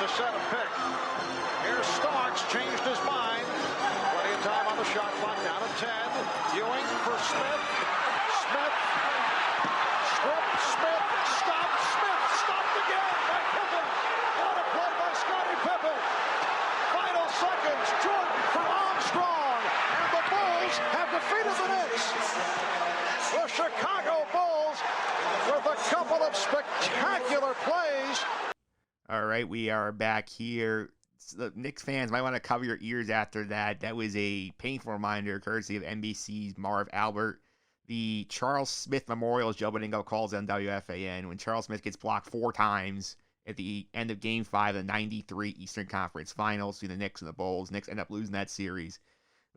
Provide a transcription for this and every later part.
to set a pick. Here's Starks, changed his mind. Plenty of time on the shot clock, down to 10. Ewing for Smith. Smith. Smith. Stopped again by Pippen. What a play by Scottie Pippen. Final seconds, Jordan for Armstrong. And the Bulls have defeated the Knicks. The Chicago Bulls with a couple of spectacular plays. All right, we are back here. The Knicks fans might want to cover your ears after that. That was a painful reminder, courtesy of NBC's Marv Albert. The Charles Smith Memorial, as Joe Beningo calls it on WFAN, when Charles Smith gets blocked 4 times at the end of Game 5 of the 93 Eastern Conference Finals between the Knicks and the Bulls. Knicks end up losing that series.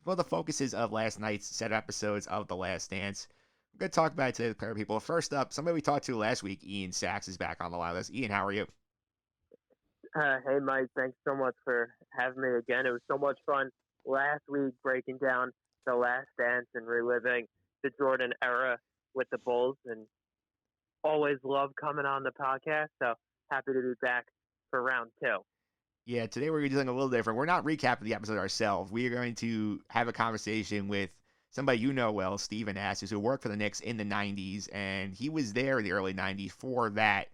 One of the focuses of last night's set episodes of The Last Dance. We're going to talk about it today with a pair of people. First up, somebody we talked to last week, Ian Sachs, is back on the line with us. Ian, how are you? Hey, Mike. Thanks so much for having me again. It was so much fun last week breaking down The Last Dance and reliving the Jordan era with the Bulls, and always love coming on the podcast. So happy to be back for round 2. Yeah, today we're going to do something a little different. We're not recapping the episode ourselves. We are going to have a conversation with somebody you know well, Steve Anastas, who worked for the Knicks in the 90s, and he was there in the early 90s for that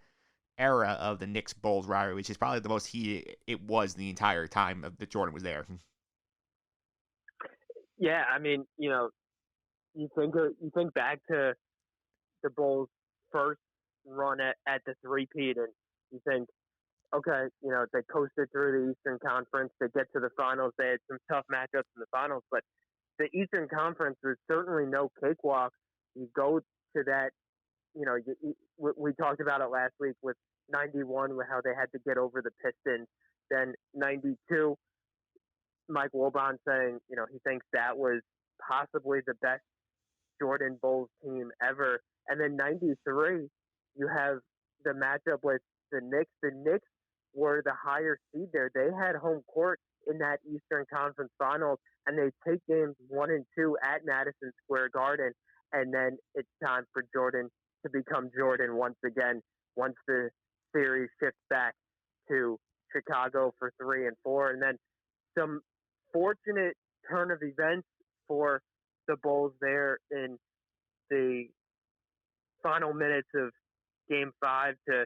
era of the Knicks-Bulls rivalry, which is probably the most heated it was the entire time that Jordan was there. Yeah, I mean, you think back to the Bulls' first run at the three-peat, and you think, okay, they coasted through the Eastern Conference. They get to the finals. They had some tough matchups in the finals, but the Eastern Conference was certainly no cakewalk. You go to that, we talked about it last week with 91, with how they had to get over the Pistons. Then 92, Mike Wilbon saying, he thinks that was possibly the best Jordan Bulls team ever. And then 93, you have the matchup with the Knicks. The Knicks were the higher seed there. They had home court in that Eastern Conference Finals, and they take games 1 and 2 at Madison Square Garden, and then it's time for Jordan to become Jordan once again, once the series shifts back to Chicago for 3 and 4. And then some fortunate turn of events for the Bulls there in the final minutes of Game 5 to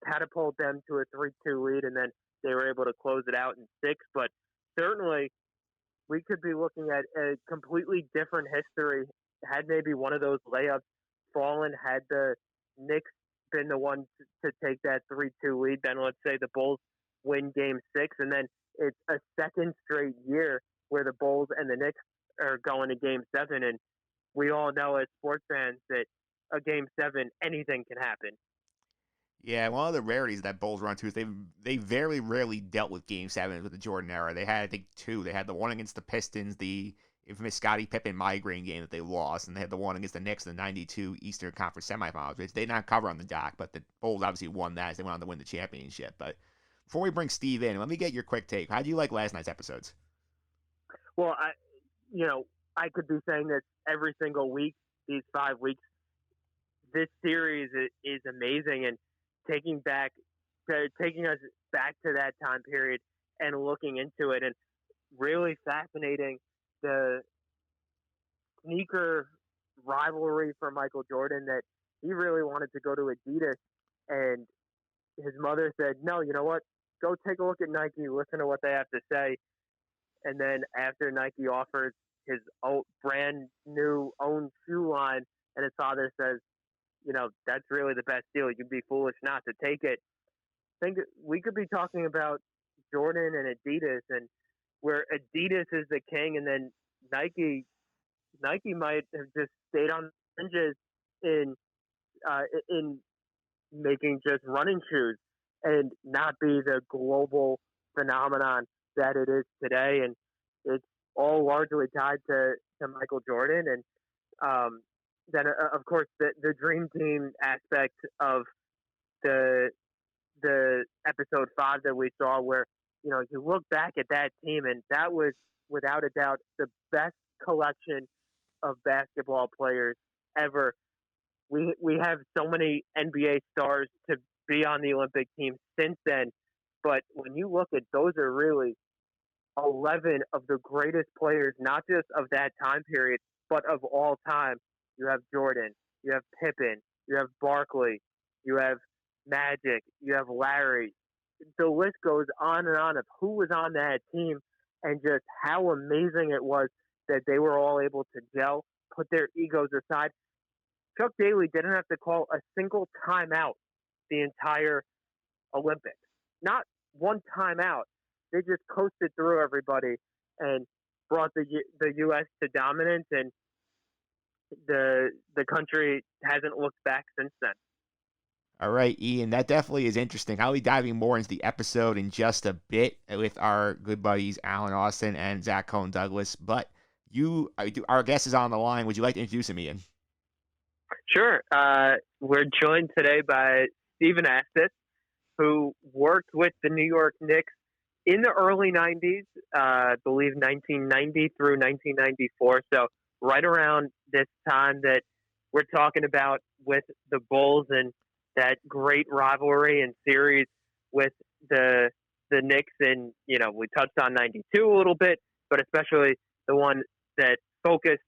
catapult them to a 3-2 lead, and then they were able to close it out in 6. But certainly we could be looking at a completely different history had maybe one of those layups fallen, had the Knicks been the one to take that 3-2 lead. Then let's say the Bulls win Game 6, and then it's a second straight year where the Bulls and the Knicks are going to Game 7, and we all know as sports fans that a Game 7, anything can happen. Yeah, one of the rarities that Bulls run to is they very rarely dealt with Game 7 with the Jordan era. They had, I think, 2. They had the one against the Pistons, the infamous Scottie Pippen migraine game that they lost, and they had the one against the Knicks in the 92 Eastern Conference semifinals, which they did not cover on the dock, but the Bulls obviously won that as they went on to win the championship. But before we bring Steve in, let me get your quick take. How do you like last night's episodes? Well, I could be saying this every single week, these 5 weeks. This series is amazing, and taking us back to that time period and looking into it, and really fascinating the sneaker rivalry for Michael Jordan, that he really wanted to go to Adidas, and his mother said, no, you know what, go take a look at Nike, listen to what they have to say. And then after Nike offers his own brand new own shoe line, and his father says, that's really the best deal. You'd be foolish not to take it. I think we could be talking about Jordan and Adidas, and where Adidas is the king, and then Nike might have just stayed on the fringes in making just running shoes and not be the global phenomenon that it is today. And it's all largely tied to Michael Jordan. And then, of course, the dream team aspect of the episode 5 that we saw, where you look back at that team, and that was without a doubt the best collection of basketball players ever. We have so many NBA stars to be on the Olympic team since then, But when you look at those are really 11 of the greatest players, not just of that time period, but of all time. You have Jordan, you have Pippen, you have Barkley, you have Magic, you have Larry. The list goes on and on of who was on that team and just how amazing it was that they were all able to gel, put their egos aside. Chuck Daly didn't have to call a single timeout the entire Olympics. Not one timeout. They just coasted through everybody and brought the U.S. to dominance, and the country hasn't looked back since then. All right, Ian, that definitely is interesting. I'll be diving more into the episode in just a bit with our good buddies Alan Austin and Zach Cohen Douglas. But our guest is on the line. Would you like to introduce him, Ian? Sure. We're joined today by Steve Anastas, who worked with the New York Knicks in the early 90s, I believe 1990 through 1994. So right around this time that we're talking about with the Bulls and that great rivalry and series with the Knicks. And, we touched on 92 a little bit, but especially the one that focused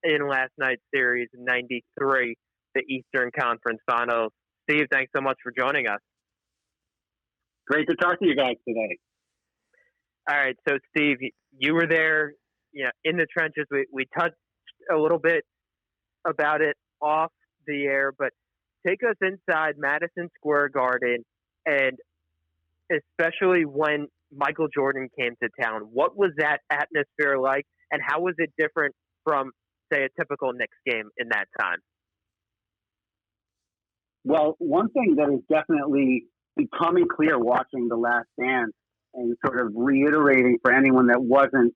in last night's series, 93, the Eastern Conference Finals. Steve, thanks so much for joining us. Great to talk to you guys today. All right, so Steve, you were there, in the trenches. We touched a little bit about it off the air, but take us inside Madison Square Garden, and especially when Michael Jordan came to town. What was that atmosphere like, and how was it different from, say, a typical Knicks game in that time? Well, one thing that is definitely becoming clear watching The Last Dance and sort of reiterating for anyone that wasn't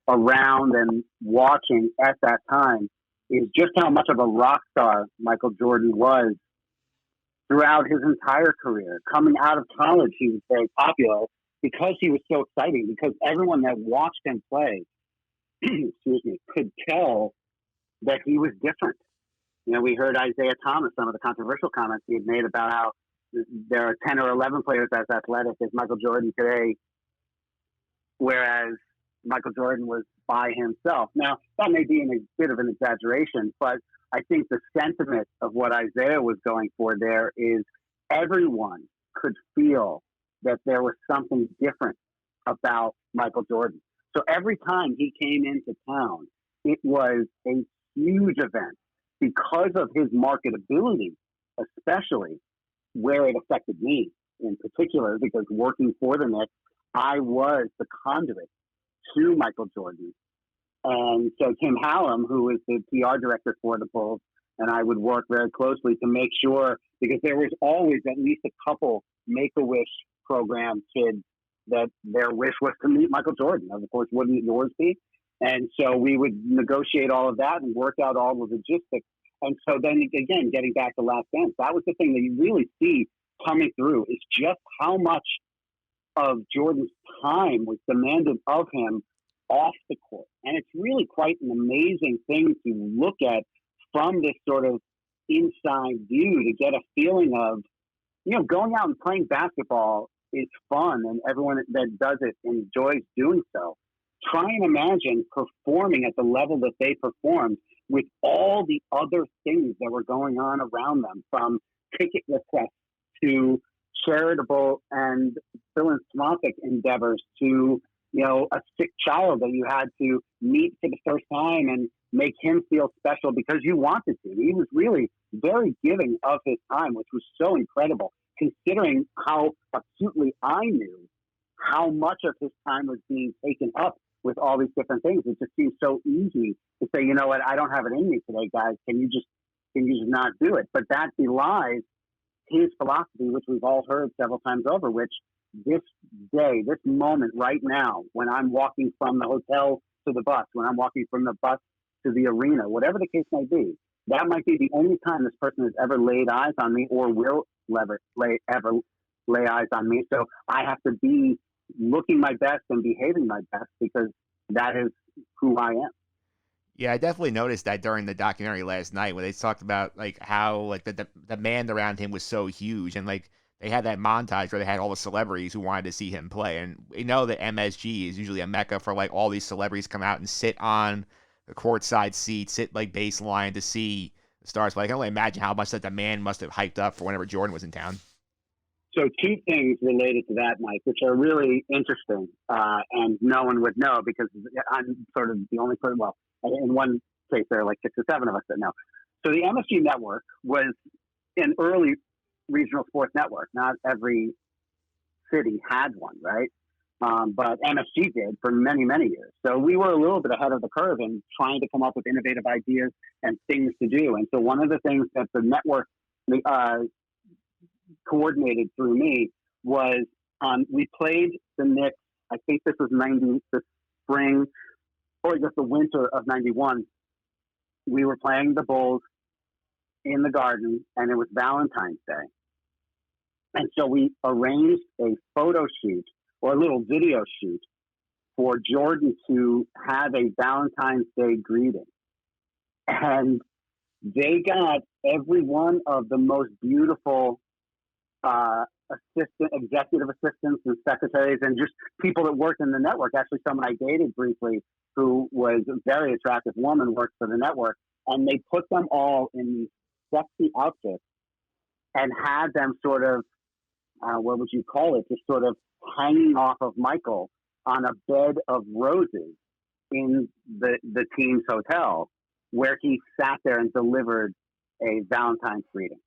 around and watching at that time is just how much of a rock star Michael Jordan was throughout his entire career. Coming out of college, he was very popular because he was so exciting, because everyone that watched him play could tell that he was different. We heard Isaiah Thomas, some of the controversial comments he had made about how there are 10 or 11 players as athletic as Michael Jordan today, whereas Michael Jordan was by himself. Now, that may be a bit of an exaggeration, but I think the sentiment of what Isaiah was going for there is everyone could feel that there was something different about Michael Jordan. So every time he came into town, it was a huge event because of his marketability, especially where it affected me in particular, because working for the Knicks, I was the conduit to Michael Jordan. And so Tim Hallam, who is the PR director for the Bulls, and I would work very closely to make sure, because there was always at least a couple Make-A-Wish program kids that their wish was to meet Michael Jordan. Of course, wouldn't yours be? And so we would negotiate all of that and work out all the logistics. And so then, again, getting back to Last Dance, that was the thing that you really see coming through, is just how much of Jordan's time was demanded of him off the court. And it's really quite an amazing thing to look at from this sort of inside view, to get a feeling of, going out and playing basketball is fun and everyone that does it enjoys doing so. Try and imagine performing at the level that they performed with all the other things that were going on around them, from ticket requests to charitable and philanthropic endeavors to, a sick child that you had to meet for the first time and make him feel special because you wanted to. He was really very giving of his time, which was so incredible, considering how acutely I knew how much of his time was being taken up with all these different things. It just seems so easy to say, you know what, I don't have it in me today, guys. Can you just not do it? But that belies his philosophy, which we've all heard several times over, which this day, this moment right now, when I'm walking from the hotel to the bus, when I'm walking from the bus to the arena, whatever the case may be, that might be the only time this person has ever laid eyes on me or will ever lay eyes on me. So I have to be looking my best and behaving my best, because that is who I am. Yeah, I definitely noticed that during the documentary last night when they talked about how the demand around him was so huge, and they had that montage where they had all the celebrities who wanted to see him play. And we know that MSG is usually a mecca for like all these celebrities come out and sit on the courtside seat, sit like baseline to see the stars. But I can only imagine how much that the man must have hyped up for whenever Jordan was in town. So two things related to that, Mike, which are really interesting, and no one would know because I'm sort of the only person. Well, in one case, there are like 6 or 7 of us that know. So the MSG network was an early regional sports network. Not every city had one, right? But MSG did for many, many years. So we were a little bit ahead of the curve in trying to come up with innovative ideas and things to do. And so one of the things that the network coordinated through me was we played the Knicks. I think this was the spring or just the winter of '91. We were playing the Bulls in the Garden, and it was Valentine's Day. And so we arranged a photo shoot or a little video shoot for Jordan to have a Valentine's Day greeting. And they got every one of the most beautiful executive assistants and secretaries and just people that worked in the network. Actually, someone I dated briefly who was a very attractive woman worked for the network. And they put them all in these sexy outfits and had them sort of, what would you call it, just sort of hanging off of Michael on a bed of roses in the team's hotel where he sat there and delivered a Valentine's greeting,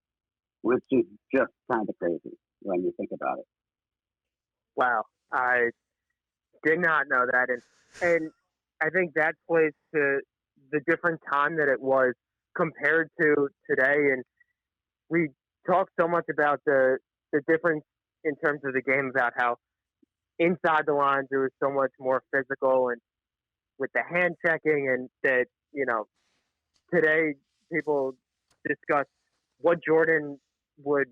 which is just kind of crazy when you think about it. Wow. I did not know that. And I think that plays to the different time that it was compared to today. And we talk so much about the difference in terms of the game, about how inside the lines it was so much more physical and with the hand checking, and that, today people discuss what Jordan would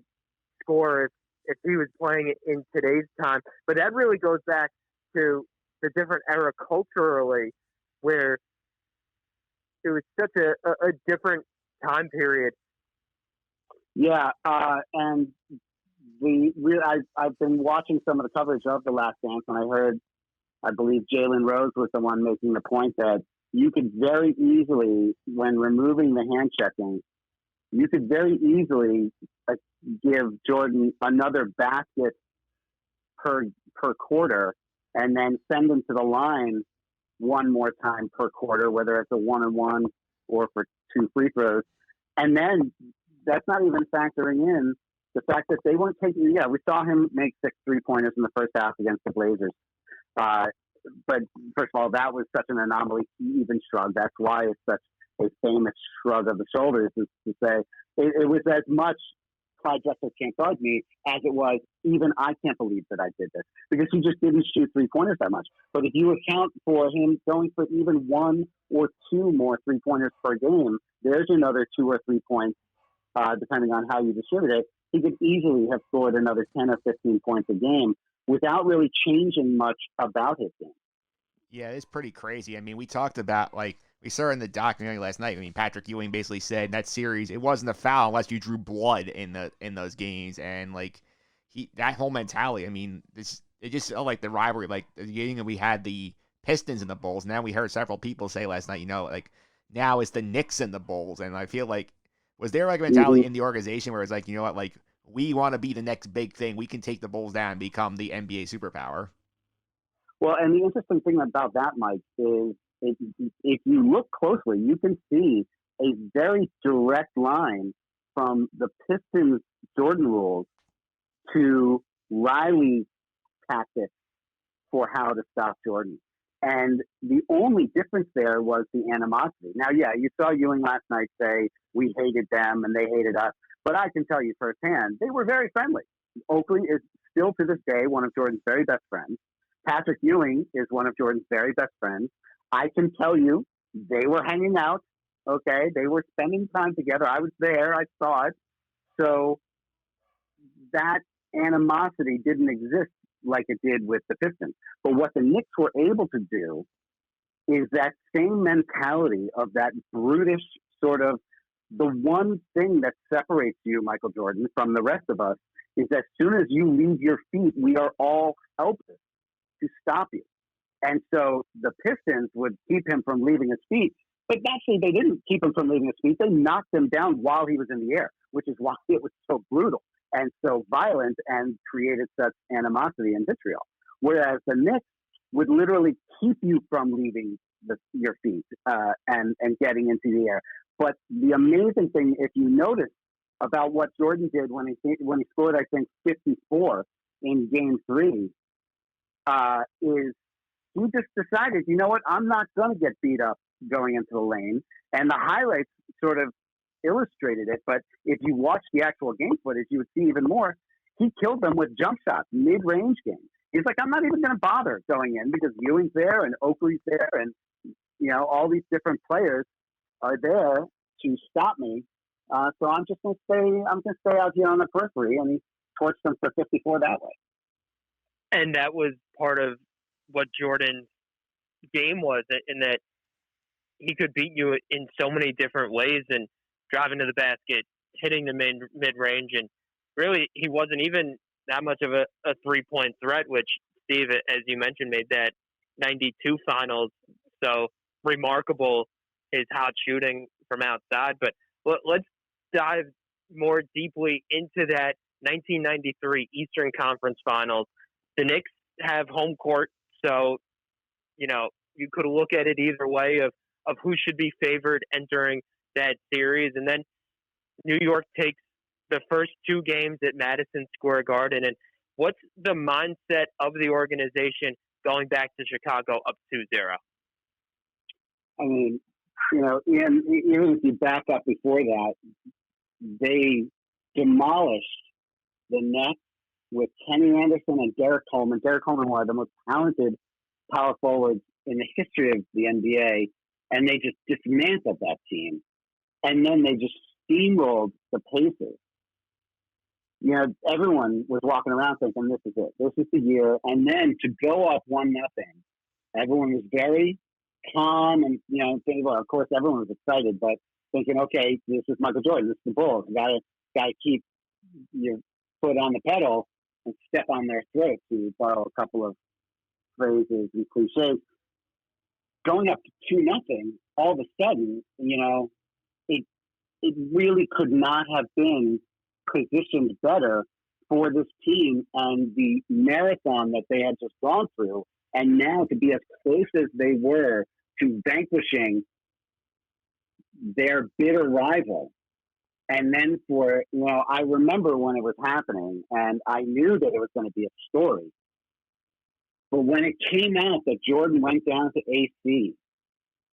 score if he was playing in today's time. But that really goes back to the different era culturally, where it was such a different time period. Yeah, and I've been watching some of the coverage of The Last Dance, and I believe Jalen Rose was the one making the point that you could very easily, when removing the hand checking, you could very easily give Jordan another basket per quarter and then send him to the line one more time per quarter, whether it's a 1-on-1 or for 2 free throws. And then that's not even factoring in the fact that they weren't taking, we saw him make 6 3-pointers in the first half against the Blazers. But first of all, that was such an anomaly. He even shrugged. That's why it's such a famous shrug of the shoulders, is to say it was as much Clyde Drexler can't guard me as it was even I can't believe that I did this, because he just didn't shoot 3-pointers that much. But if you account for him going for even 1 or 2 more 3-pointers per game, there's another 2 or 3 points, depending on how you distribute it. He could easily have scored another 10 or 15 points a game without really changing much about his game. Yeah, it's pretty crazy. I mean, we talked about, we saw in the documentary last night. I mean, Patrick Ewing basically said in that series it wasn't a foul unless you drew blood in those games, and that whole mentality. I mean, it just felt like the rivalry. Like the beginning, we had the Pistons and the Bulls. Now we heard several people say last night, now it's the Knicks and the Bulls, and I feel like, was there a mentality in the organization where it's like, we want to be the next big thing. We can take the Bulls down and become the NBA superpower. Well, and the interesting thing about that, Mike, is if you look closely, you can see a very direct line from the Pistons' Jordan rules to Riley's tactics for how to stop Jordan. And the only difference there was the animosity. Now, you saw Ewing last night say, we hated them and they hated us. But I can tell you firsthand, they were very friendly. Oakley is still to this day one of Jordan's very best friends. Patrick Ewing is one of Jordan's very best friends. I can tell you they were hanging out, okay? They were spending time together. I was there. I saw it. So that animosity didn't exist like it did with the Pistons. But what the Knicks were able to do is that same mentality of that brutish sort of, the one thing that separates you, Michael Jordan, from the rest of us is as soon as you leave your feet, we are all helpless to stop you. And so the Pistons would keep him from leaving his feet. But actually, they didn't keep him from leaving his feet. They knocked him down while he was in the air, which is why it was so brutal and so violent and created such animosity and vitriol. Whereas the Knicks would literally keep you from leaving your feet and getting into the air. But the amazing thing, if you notice, about what Jordan did when he scored, I think, 54 in Game 3, is he just decided, you know what, I'm not going to get beat up going into the lane. And the highlights sort of illustrated it. But if you watch the actual game footage, you would see even more. He killed them with jump shots, mid-range games. He's like, I'm not even going to bother going in because Ewing's there and Oakley's there and, you know, all these different players are there to stop me. So I'm just going to stay out here on the periphery, and he torched them for 54 that way. And that was part of what Jordan's game was, in that he could beat you in so many different ways, and driving to the basket, hitting the mid-range, and really he wasn't even that much of a three-point threat, which Steve, as you mentioned, made that 92 finals. So remarkable, his hot shooting from outside. But let's dive more deeply into that 1993 Eastern Conference Finals. The Knicks have home court, so, you know, you could look at it either way of who should be favored entering that series. And then New York takes the first two games at Madison Square Garden. And what's the mindset of the organization going back to Chicago up 2-0? I mean, you know, even if you back up before that, they demolished the Nets with Kenny Anderson and Derek Coleman. Derek Coleman, one of the most talented power forwards in the history of the NBA, and they just dismantled that team. And then they just steamrolled the Pacers. You know, everyone was walking around thinking, this is it. This is the year. And then to go up 1-0, everyone was very calm and, you know, well, of course, everyone was excited, but thinking, okay, this is Michael Jordan. This is the Bulls. You gotta keep your foot on the pedal and step on their throat, to borrow a couple of phrases and cliches. Going up to 2-0, all of a sudden, you know, it really could not have been positioned better for this team and the marathon that they had just gone through. And now to be as close as they were to vanquishing their bitter rival. And then for, you know, I remember when it was happening and I knew that it was going to be a story. But when it came out that Jordan went down to AC,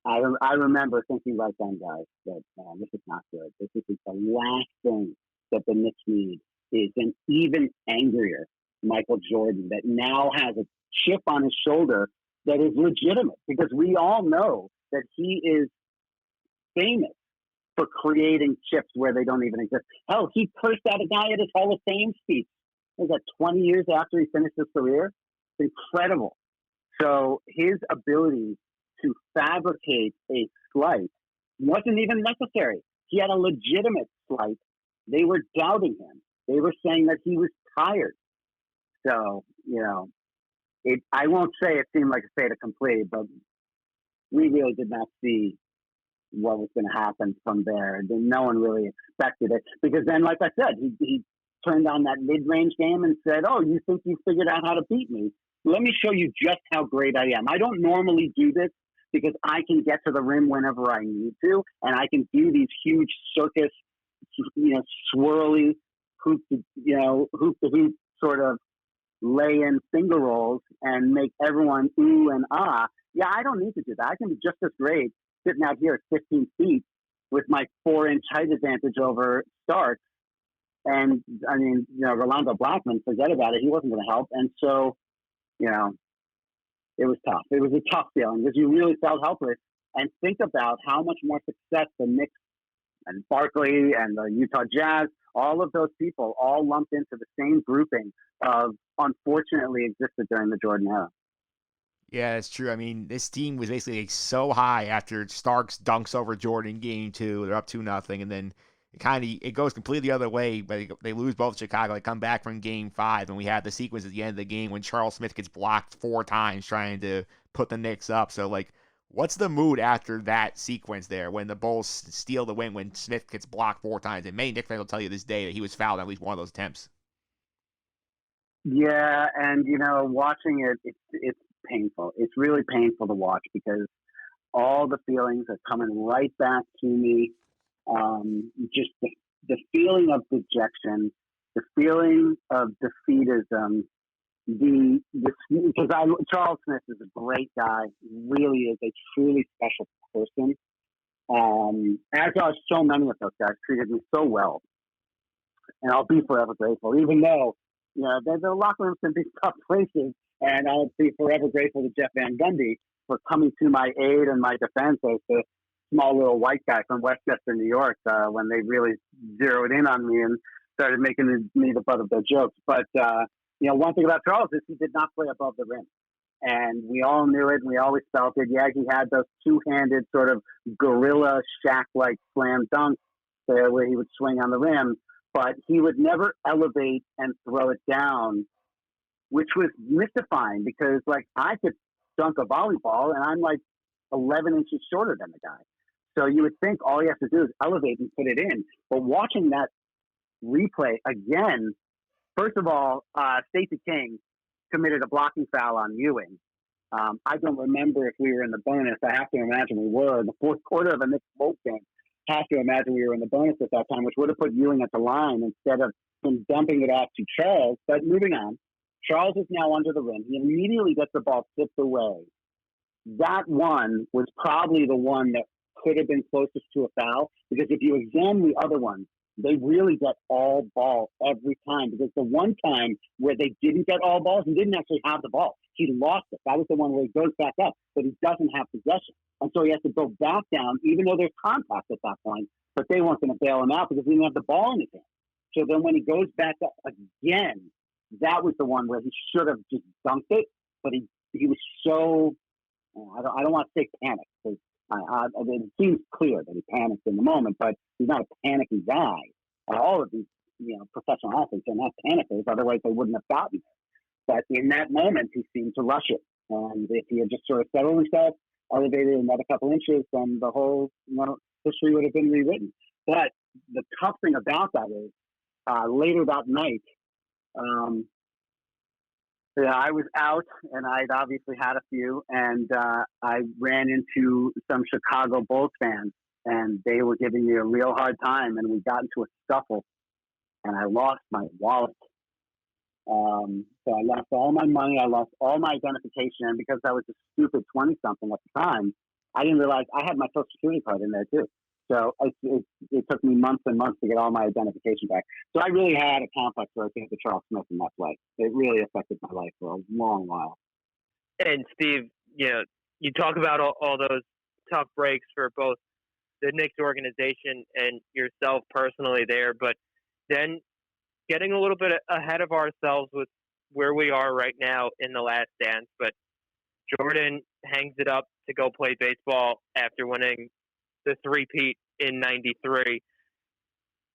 I remember thinking right then, guys, that this is not good. This is the last thing that the Knicks need, is an even angrier Michael Jordan that now has a chip on his shoulder that is legitimate, because we all know that he is famous for creating chips where they don't even exist. Hell, he cursed out a guy at his Hall of Fame speech. Was that 20 years after he finished his career? It's incredible. So his ability to fabricate a slight wasn't even necessary. He had a legitimate slight. They were doubting him. They were saying that he was tired. So, you know, I won't say it seemed like a fait accompli, but we really did not see what was going to happen from there. No one really expected it, because then, like I said, he turned on that mid-range game and said, oh, you think you figured out how to beat me? Let me show you just how great I am. I don't normally do this because I can get to the rim whenever I need to, and I can do these huge circus, you know, swirly hoop to hoop sort of lay in finger rolls and make everyone ooh and ah. Yeah, I don't need to do that. I can be just as great sitting out here at 15 feet with my 4-inch height advantage over Starks. And I mean, you know, Rolando Blackman, forget about it. He wasn't going to help. And so, you know, it was tough. It was a tough feeling because you really felt helpless. And think about how much more success the Knicks and Barkley and the Utah Jazz, all of those people all lumped into the same grouping of unfortunately existed during the Jordan era. Yeah, that's true. I mean, this team was basically like so high after Starks dunks over Jordan game 2. They're up 2-0, and then it goes completely the other way, but they lose both Chicago. They come back from Game 5, and we have the sequence at the end of the game when Charles Smith gets blocked 4 times trying to put the Knicks up. So, like, what's the mood after that sequence there when the Bulls steal the win when Smith gets blocked 4 times? And many Knicks fans will tell you this day that he was fouled on at least one of those attempts. Yeah, and watching it's painful. It's really painful to watch because all the feelings are coming right back to me. Just the feeling of dejection, the feeling of defeatism. Because Charles Smith is a great guy, really is a truly special person. As are so many of those guys, treated me so well, and I'll be forever grateful. Even though the locker rooms can be tough places, and I'll be forever grateful to Jeff Van Gundy for coming to my aid and my defense as the small little white guy from Westchester, New York, when they really zeroed in on me and started making me the butt of their jokes. But one thing about Charles is he did not play above the rim. And we all knew it, and we always felt it. Yeah, he had those two-handed sort of gorilla Shaq-like slam dunks there where he would swing on the rim, but he would never elevate and throw it down, which was mystifying because, like, I could dunk a volleyball, and I'm like 11 inches shorter than the guy. So you would think all he has to do is elevate and put it in. But watching that replay again, first of all, Stacey King committed a blocking foul on Ewing. I don't remember if we were in the bonus. I have to imagine we were. In the fourth quarter of a Knicks-Bulls game, I have to imagine we were in the bonus at that time, which would have put Ewing at the line instead of him dumping it off to Charles. But moving on, Charles is now under the rim. He immediately gets the ball tipped away. That one was probably the one that could have been closest to a foul, because if you examine the other ones, they really get all ball every time, because the one time where they didn't get all balls, he didn't actually have the ball. He lost it. That was the one where he goes back up, but he doesn't have possession. And so he has to go back down, even though there's contact at that point, but they weren't going to bail him out because he didn't have the ball in his hand. So then when he goes back up again, that was the one where he should have just dunked it, but he was so, I don't want to say panicked, because it seems clear that he panicked in the moment, but he's not a panicky guy. All of these, professional athletes are not panickers, otherwise they wouldn't have gotten it. But in that moment, he seemed to rush it. And if he had just sort of settled himself, elevated another couple inches, then the whole history would have been rewritten. But the tough thing about that is, later that night, I was out, and I'd obviously had a few, and I ran into some Chicago Bulls fans, and they were giving me a real hard time, and we got into a scuffle, and I lost my wallet. So I lost all my money, I lost all my identification, and because I was a stupid 20-something at the time, I didn't realize I had my Social Security card in there too. So it took me months and months to get all my identification back. So I really had a complex where I came to Charles Smith in that play. It really affected my life for a long while. And Steve, you talk about all those tough breaks for both the Knicks organization and yourself personally there, but then getting a little bit ahead of ourselves with where we are right now in the Last Dance. But Jordan hangs it up to go play baseball after winning the three-peat in '93.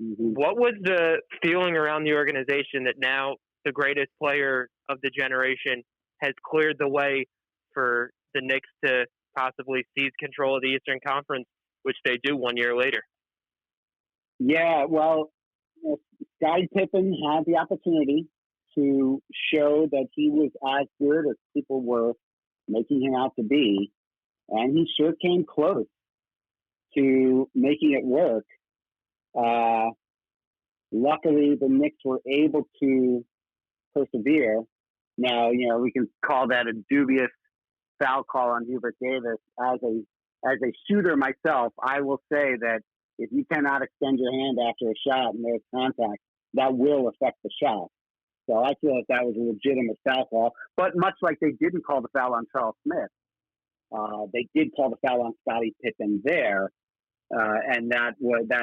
Mm-hmm. What was the feeling around the organization that now the greatest player of the generation has cleared the way for the Knicks to possibly seize control of the Eastern Conference, which they do 1 year later? Yeah, well, Scottie Pippen had the opportunity to show that he was as good as people were making him out to be, and he sure came close to making it work. Luckily, the Knicks were able to persevere. Now, we can call that a dubious foul call on Hubert Davis. As a shooter myself, I will say that if you cannot extend your hand after a shot and there's contact, that will affect the shot. So I feel like that was a legitimate foul call. But much like they didn't call the foul on Charles Smith, they did call the foul on Scottie Pippen there. And that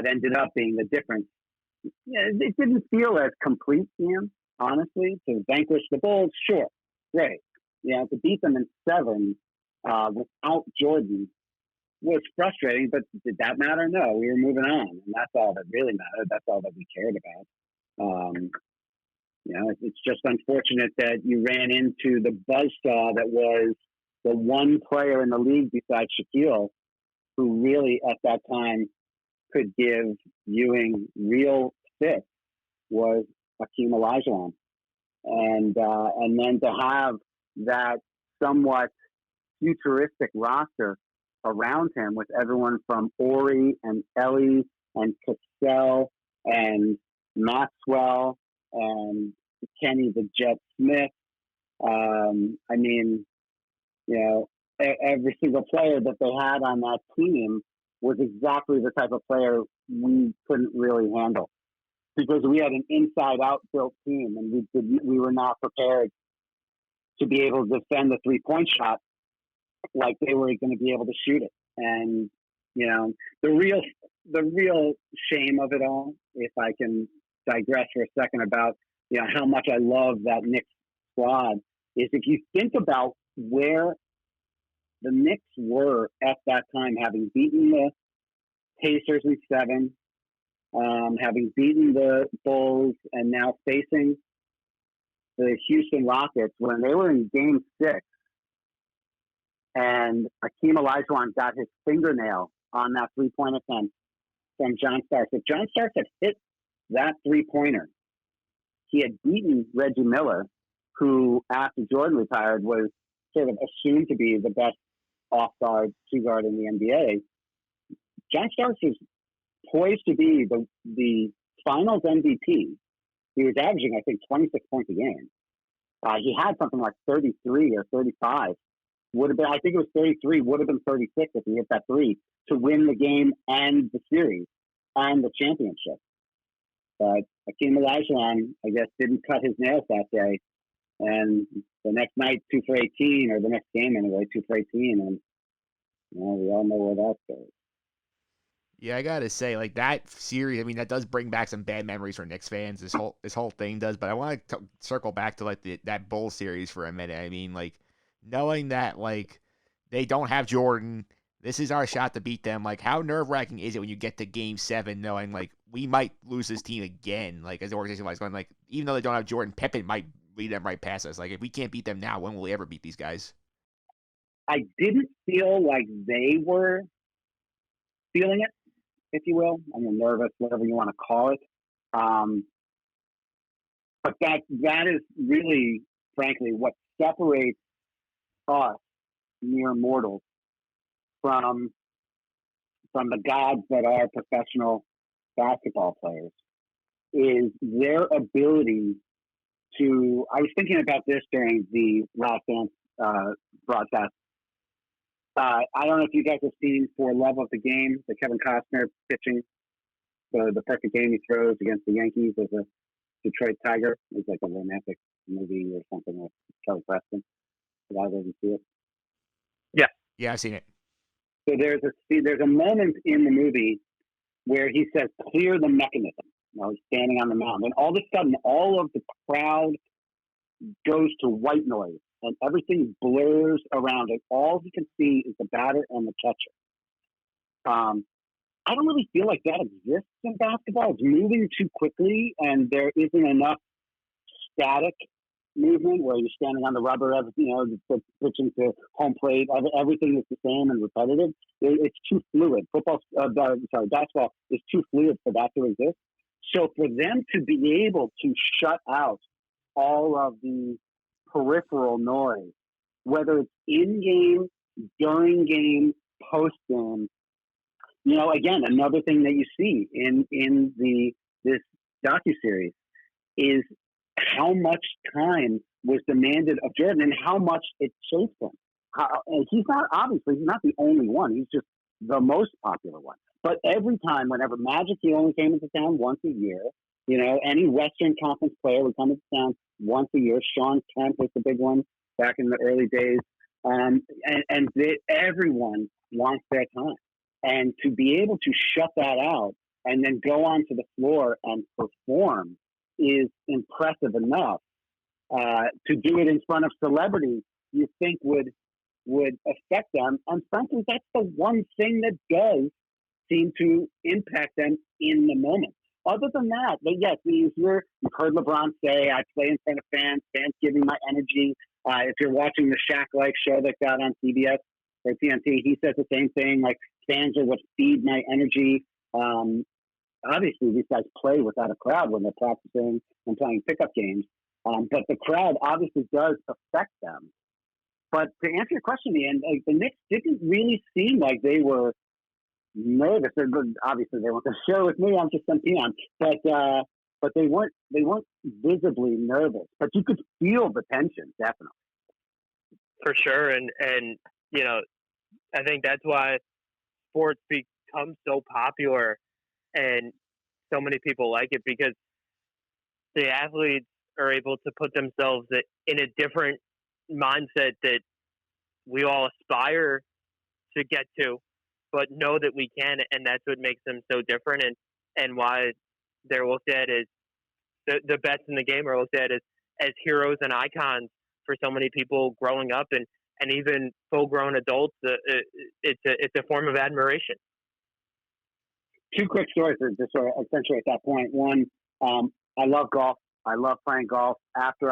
ended up being the difference. It didn't feel as complete, Ian, honestly, to vanquish the Bulls. Sure, great. To beat them in 7 without Jordan was frustrating, but did that matter? No, we were moving on, and that's all that really mattered. That's all that we cared about. It's just unfortunate that you ran into the buzzsaw that was the one player in the league besides Shaquille who really at that time could give Ewing real fits was Akeem Olajuwon. And then to have that somewhat futuristic roster around him with everyone from Ori and Ellie and Cassell and Maxwell and Kenny the Jet Smith. Every single player that they had on that team was exactly the type of player we couldn't really handle because we had an inside-out built team, and we were not prepared to be able to defend the three-point shot like they were going to be able to shoot it. And the real shame of it all, if I can digress for a second about how much I love that Knicks squad, is if you think about where the Knicks were at that time, having beaten the Pacers in 7, having beaten the Bulls, and now facing the Houston Rockets when they were in Game 6, and Akeem Olajuwon got his fingernail on that three-point attempt from John Starks. If John Starks had hit that three-pointer, he had beaten Reggie Miller, who after Jordan retired was sort of assumed to be the best off-guard, two-guard in the NBA. John Starks was poised to be the Finals MVP. He was averaging, I think, 26 points a game. He had something like 33 or 35. Would have been, I think it was 33, would have been 36 if he hit that three to win the game and the series and the championship. But Akeem Olajuwon, I guess, didn't cut his nails that day. And the next night, 2 for 18, or the next game anyway, 2 for 18. And we all know where that goes. Yeah, I gotta say, like that series. I mean, that does bring back some bad memories for Knicks fans. This whole thing does. But I want to circle back to like that Bulls series for a minute. I mean, like knowing that like they don't have Jordan, this is our shot to beat them. Like, how nerve wracking is it when you get to Game 7, knowing like we might lose this team again? Like as the organization was going, like even though they don't have Jordan, Pippen might lead them right past us. Like if we can't beat them now, when will we ever beat these guys? I didn't feel like they were feeling it, if you will. I mean, nervous, whatever you want to call it. But that is really, frankly, what separates us mere mortals from the gods that are professional basketball players is their ability to. I was thinking about this during the Last Dance broadcast. I don't know if you guys have seen For Love of the Game, the Kevin Costner pitching, the perfect game he throws against the Yankees as a Detroit Tiger. It's like a romantic movie or something with Kelly Preston. Did I ever see it? Yeah, I've seen it. So there's a moment in the movie where he says, "Clear the mechanism." He's standing on the mound, and all of a sudden, all of the crowd goes to white noise, and everything blurs around it. All he can see is the batter and the catcher. I don't really feel like that exists in basketball. It's moving too quickly, and there isn't enough static movement where you're standing on the rubber, pitching to home plate. Everything is the same and repetitive. It's too fluid. Basketball is too fluid for that to exist. So for them to be able to shut out all of the peripheral noise, whether it's in game, during game, post game, again, another thing that you see in this docuseries is how much time was demanded of Jordan and how much it chased him. And he's not the only one. He's just the most popular one. But every time, whenever Magic, he only came into town once a year. Any Western Conference player would come into town once a year. Sean Kemp was the big one back in the early days. Everyone wants their time. And to be able to shut that out and then go onto the floor and perform is impressive enough. To do it in front of celebrities, you think would would affect them. And frankly, that's the one thing that does seem to impact them in the moment. Other than that, yes, you've heard LeBron say, I play in front of fans give me my energy. If you're watching the Shaq-like show that got on CBS or TNT, he says the same thing, like fans are what feed my energy. Obviously, these guys play without a crowd when they're practicing and playing pickup games. But the crowd obviously does affect them. But to answer your question, Ian, like, the Knicks didn't really seem like they were nervous. Obviously, they weren't going to share with me. I'm just some peon. But they weren't visibly nervous. But you could feel the tension, definitely. For sure, and I think that's why sports become so popular and so many people like it, because the athletes are able to put themselves in a different mindset that we all aspire to get to, but know that we can, and that's what makes them so different, and why they're looked at as the best in the game, are looked at as heroes and icons for so many people growing up, and even full-grown adults. It's a form of admiration. Two quick stories to just sort of accentuate that point. One, I love golf. I love playing golf. After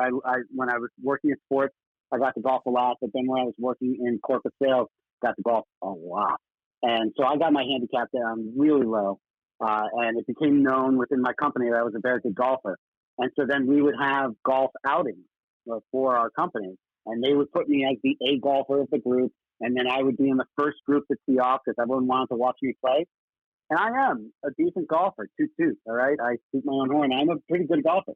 when I was working in sports, I got to golf a lot. But then when I was working in corporate sales, got to golf a lot. And so I got my handicap down really low. And it became known within my company that I was a very good golfer. And so then we would have golf outings for our company. And they would put me as the A golfer of the group. And then I would be in the first group to tee off because everyone wanted to watch me play. And I am a decent golfer, toot, all right? I toot my own horn. I'm a pretty good golfer.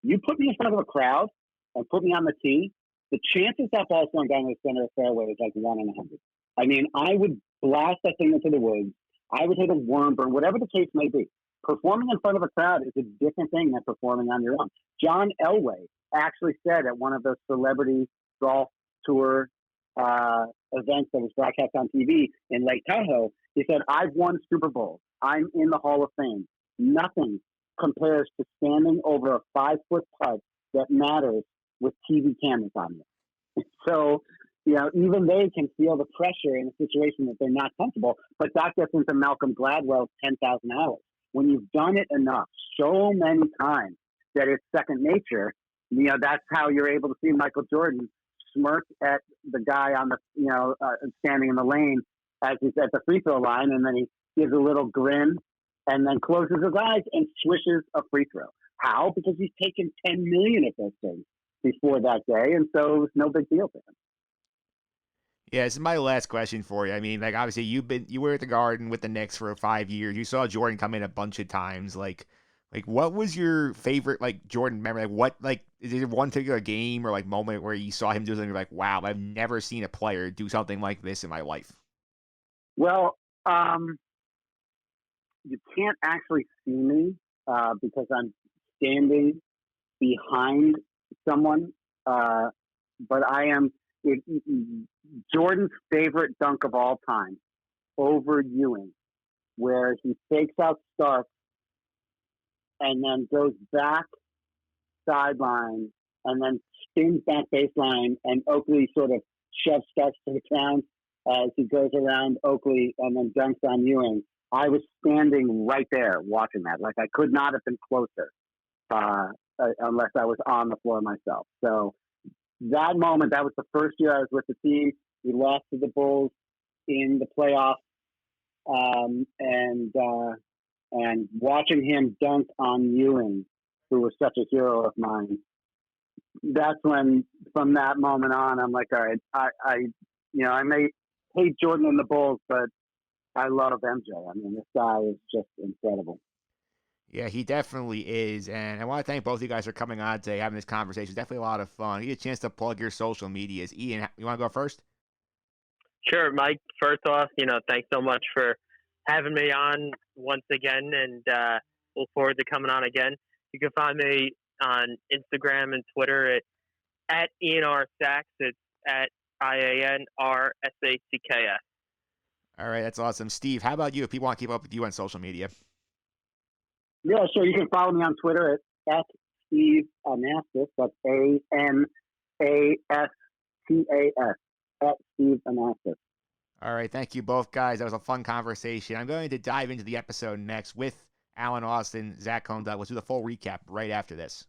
You put me in front of a crowd and put me on the tee, the chances that ball's going down the center of the fairway is like 1 in 100. I mean, I would blast that thing into the woods. I would hit a worm burn, whatever the case may be. Performing in front of a crowd is a different thing than performing on your own. John Elway actually said at one of those celebrity golf tour events that was broadcast on TV in Lake Tahoe, he said, I've won Super Bowls. I'm in the Hall of Fame. Nothing compares to standing over a 5-foot putt that matters with TV cameras on you. So, even they can feel the pressure in a situation that they're not comfortable. But that gets into Malcolm Gladwell's 10,000 hours. When you've done it enough, so many times that it's second nature, that's how you're able to see Michael Jordan smirk at the guy on the, standing in the lane as he's at the free throw line, and then he gives a little grin and then closes his eyes and swishes a free throw. How? Because he's taken 10 million of those things before that day, and so it was no big deal to him. Yeah, this is my last question for you. I mean, like, obviously you were at the Garden with the Knicks for 5 years. You saw Jordan come in a bunch of times. Like what was your favorite, like, Jordan memory? Like, what, like, is there one particular game or, like, moment where you saw him do something you're like, wow, I've never seen a player do something like this in my life? Well, you can't actually see me because I'm standing behind someone, but I am Jordan's favorite dunk of all time over Ewing, where he fakes out Starks and then goes back sideline and then spins back baseline, and Oakley sort of shoves Starks to the ground as he goes around Oakley and then dunks on Ewing. I was standing right there watching that. Like, I could not have been closer unless I was on the floor myself. So that moment, that was the first year I was with the team. We lost to the Bulls in the playoffs, and watching him dunk on Ewing, who was such a hero of mine. That's when, from that moment on, I'm like, all right, I may hate Jordan and the Bulls, but I love MJ. I mean, this guy is just incredible. Yeah, he definitely is. And I want to thank both of you guys for coming on today, having this conversation. It's definitely a lot of fun. You get a chance to plug your social medias. Ian, you want to go first? Sure, Mike. First off, thanks so much for having me on once again, and look forward to coming on again. You can find me on Instagram and Twitter at Ian R. Sachs. It's at IANRSACKS. All right, that's awesome. Steve, how about you if people want to keep up with you on social media? Yeah, sure. You can follow me on Twitter at Steve Anastas. That's ANASTAS. at Steve Anastas. All right. Thank you both, guys. That was a fun conversation. I'm going to dive into the episode next with Alan Austin, Zach Cohn. We'll do the full recap right after this.